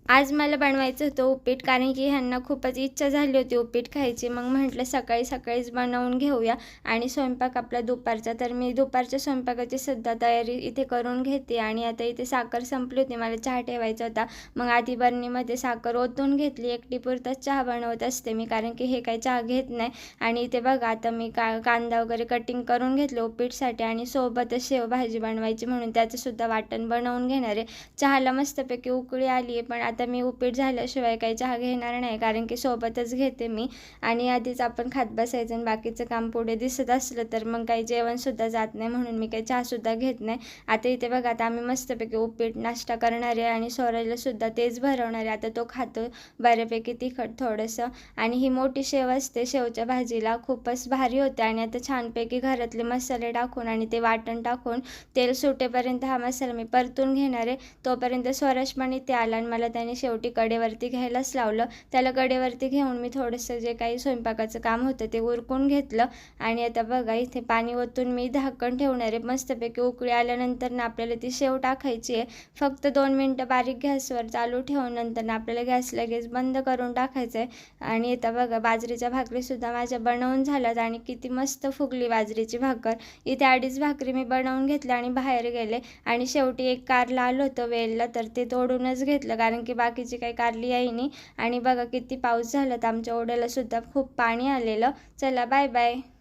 आज मला बनवायचं होतं उपीट, कारण की ह्यांना खूपच इच्छा झाली होती उपीट खायची. मग म्हटलं सकाळीच बनवून घेऊया आणि स्वयंपाक आपला दुपारचा. तर मी दुपारच्या स्वयंपाकाची सुद्धा तयारी इथे करून घेते आणि आता इथे साखर संपली होती, मला चहा ठेवायचा होता. मग आधी बरणीमध्ये साखर ओतून घेतली. एकटीपुरताच चहा बनवत असते मी, कारण की हे काही चहा घेत नाही. आणि इथे बघा आता मी कांदा वगैरे कटिंग करून घेतलं उपीटसाठी आणि सोबतच शेवभाजी बनवायची म्हणून त्याचंसुद्धा वाटण बनवून घेणार आहे. चहाला मस्तपैकी उकळी आली आहे, पण आता मी उपीट झाल्याशिवाय काही चहा घेणार नाही, कारण की सोबतच घेते मी. आणि आधीच आपण खात बसायचं आणि बाकीचं काम पुढे दिसत असलं तर मग काही जेवणसुद्धा जात नाही, म्हणून मी काही चहासुद्धा घेत नाही. आता इथे बघा, आता आम्ही मस्तपैकी उपीट नाश्ता करणार आहे आणि स्वराजलासुद्धा तेच भरवणार आहे. आता तो खातो बऱ्यापैकी तिखट थोडंसं. आणि ही मोठी शेव असते, शेवच्या भाजीला खूपच भारी होते. आणि आता छानपैकी घरातले मसाले टाकून आणि ते वाटण टाकून तेल सुटेपर्यंत हा मसाला मी परतून घेणार आहे. तोपर्यंत स्वराज पण इथे आला आणि मला त्याने शेवटी कडेवरती घ्यायलाच लावलं. त्याला कडेवरती घेऊन मी थोडंसं जे काही स्वयंपाकाचं काम होतं ते उरकून घेतलं. आणि आता बघा इथे पाणी ओतून मी झाकण ठेवणार आहे. मस्तपैकी उकळी आल्यानंतर ना आपल्याला ती शेव टाकायची आहे. फक्त 2 मिनटं बारीक गॅसवर चालू ठेवून नंतर ना आपल्याला गॅस लगेच बंद करून टाकायचं आहे. आणि आता बघा बाजरीच्या भाकरीसुद्धा माझ्या बनवून झाल्यात आणि किती मस्त फुगली बाजरीची भाकर. इथे 2.5 भाकरी मी बनवून घेतल्या आणि बाहेर गेले. आणि शेवटी एक कारलं आलं होतं वेलला, तर ते तोडूनच घेतलं, कारण की बाकीची काही कारली आहे नाही. आणि बघा किती पाऊस झाला, तर आमच्या ओढ्याला सुद्धा खूप पाणी आलेलं. चला बाय बाय.